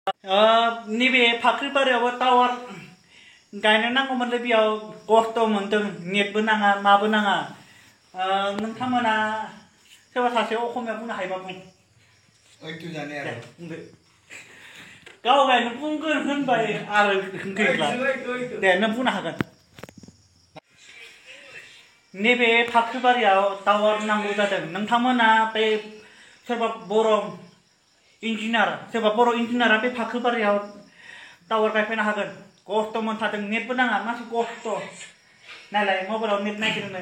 नैबे फाख्रिबारियावबो टावार गायनो नांगौमोनलै बेयाव खस्थ' मोनदों नेटबो नाङा माबो नाङा नोंथांमोना सोरबा सासे असमिया बुंनो हायोबा बुं ओइटु जाने आरो बुंदो गाव गायनो बुंगोन होनबाय आरो गैला दे नों बुंनो हागोन नैबे फाख्रिबारियाव टावार नांगौ जादों नोंथांमोना बे सोरबा बर' इन्जिनियार सोरबा बर' इन्जिनियारा बे फाख्रिबारियाव टावार गायफैनो हागोन खस्थ' मोनथारदों नेटबो नाङा मानसि खस्थ' नायलाय मबाइलाव नेट नागिरनो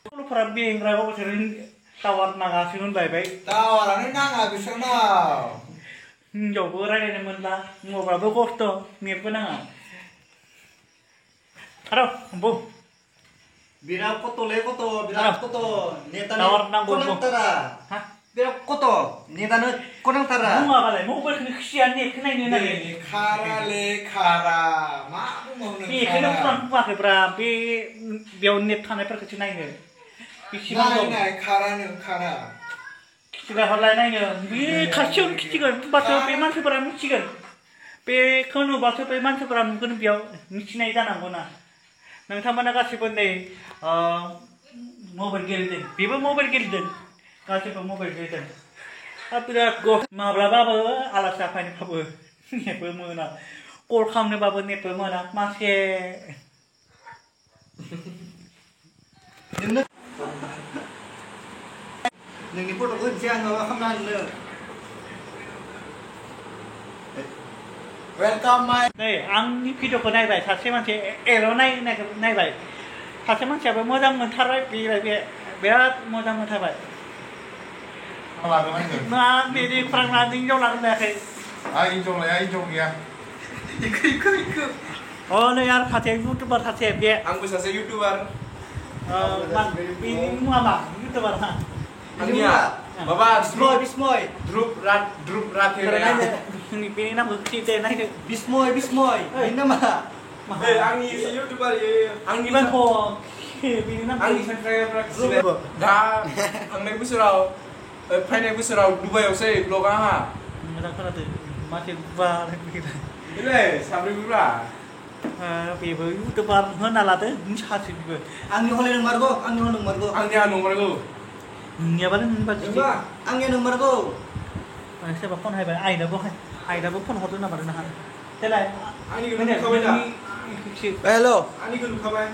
गथ'फोरा बेंग्रायाव बिसोर टावार नाङासो होनलायबाय टावारानो नाङा बिसोरनाव हिनजावबो रायज्लायनो मोनला मबाइलाबो खस्थ' नेटबो नाङा आरो बुं बिराद खस्थ'लै खस्थ' बिराद खस्थ' नेटानो टावार नांगौ नांथारा हा बिराद खस्थ' नेटानो नांथारा बुङाबालाय मबाइलखौनो खुसिया नेटखौ नायनो होननानै खारालै खारा मा बुंबावनो बेखौनो फुरान बुङाखैब्रा बेयाव नेट थानायफोरखौसो नायनो बेसेबां दं नाय खारानो खारा खिथिग्रा हरलाय नायनो बे खाथियावनो खिथिगोन होनबासो बे मानसिफोरा मिथिगोन बेखौ नुबासो बे मानसिफोरा नुगोन बेयाव मिथिनाय जानांगौ ना नोंथांमोना गासिबो नै मबाइल गेलेदों बेबो मबाइल गेलेदों गासिबो मबाइल गेलेदों बिराद माब्लाबाबो आलासि जाफैनोबाबो नेटबो मोना कल खालामनोबाबो नेटबो मोना मासे नोंनि फट'खौ होनोसै आं माबा खालामना होनो वेलकाम माय नै आंनि भिडिअखौ नायबाय सासे मानसि एल' नायबाय सासे मानसियाबो मोजां मोनथारबाय बे बिराद मोजां मोनथारबाय मा बिदि फोरोंना हिनजाव लागोन लायाखै हिनजाव लाया हिनजाव गैया नै आरो सासे इउटुबार सासे बे आंबो सासे इउटुबार बेनि मुङा मा इउटुबार हा आंनिया माबा बिस्मय ध्रुब राधे बेनि नामखौ खिथे नायदो बिस्मय बेनि नामा आंनि इउटुबार आंनि बेनि नाम आंनि साबस्क्राइबारफ्रा दा थांनाय बोसोराव फैनाय बोसोराव दुबाइयावसो ब्लग आंहा मोजां खोनादों माथो गुवार बेलाय साब्रैबोब्रा बेबो इउटुबार होना लादो सासेबो आंनि हले नंमारगौ आंनिया नंमारगौ नोंनियाबानो होनबादि आंनिया नंमारगौ सोरबा फन हायबाय आइनाबो फन हरदों नामा नोंहा देलाय आंनिखौ नुखाबाय दा हेल' आंनिखौ नुखाबाय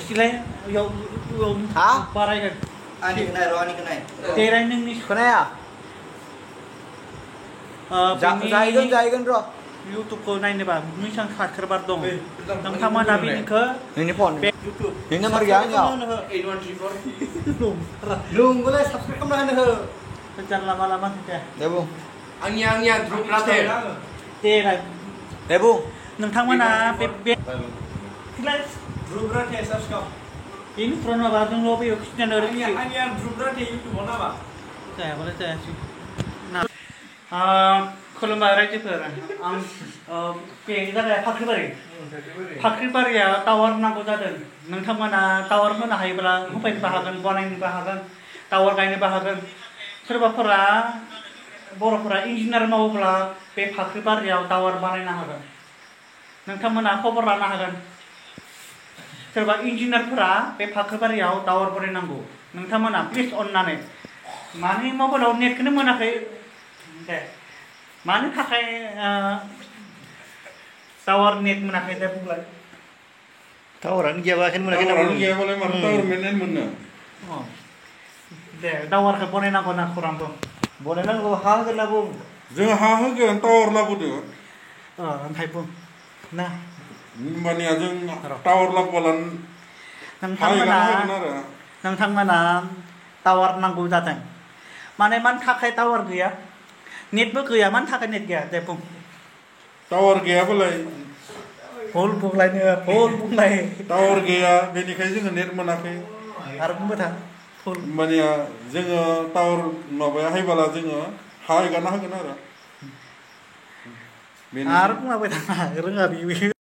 सिलाय इयाव हा बारायगोन आंनिखौ नाय देराय नोंनि खोनाया जाहैगोन र' इउटुबखौ नायनोबा नोंसां साबस्क्राइबार दं नोंथांमोना बेनिखौ नोंनि फन नोंनि नाम्बार गैया आंनियाव 8134 नोंखौलाय साबसक्राइब खालामना होनो हो जानला माला मानसि दे दे बुं आंनिया ध्रुब राधे दे बुं नोंथांमोना बे Dhrub Radhe subscribe ini front apa tuh lo biar kita nari आंनिया ध्रुब राधे इउटुबाव नामा saya boleh saya sih nah खुलुमबाय रायजोफोर आं बेंक जाबाय फाख्रिबारिया टावार नांगौ जादों नोंथांमोना टावार होनो हायोब्ला होफैनोबो हागोन बानायनोबो हागोन टावार गायनोबो हागोन सोरबाफोरा बर'फोरा इन्जिनियार मावोब्ला बे फाख्रिबारियाव टावार बानायनो हागोन नोंथांमोना खबर लानो हागोन सोरबा इन्जिनियारफोरा बे फाख्रिबारियाव टावार बानायनांगौ नोंथांमोना प्लिज अननानै माने मबाइलाव नेटखौनो मोनाखै दे मानि थाखाय टावार नेट मोनाखै दे बुंलाय टावारानो गैयाबा एखायनो मोनाखै ना गैयाबालाय माथो टावार मोननो दे टावारखौ बानायनांगौ ना खौरां दं बनायनांगौ हा होगोन ना बुं जों हा होगोन टावार लाबोदो ओमफ्राय बुं ना होमबानिया जों टावार लाबोला नोंथांमोना टावार नांगौ जादों माने मानि थाखाय टावार गैया नेटबो गैया मानि थाखाय नेट गैया दे बुं टावार गैयाबालाय भुल बुंलाय टावार गैया बेनिखायनो जोङो नेट मोनाखै आरो बुंबाय था होमबानिया जोङो टावार माबाया हायबाला जोङो हा एगारना होगोन आरो बुंलांबाय था रोङा बेयो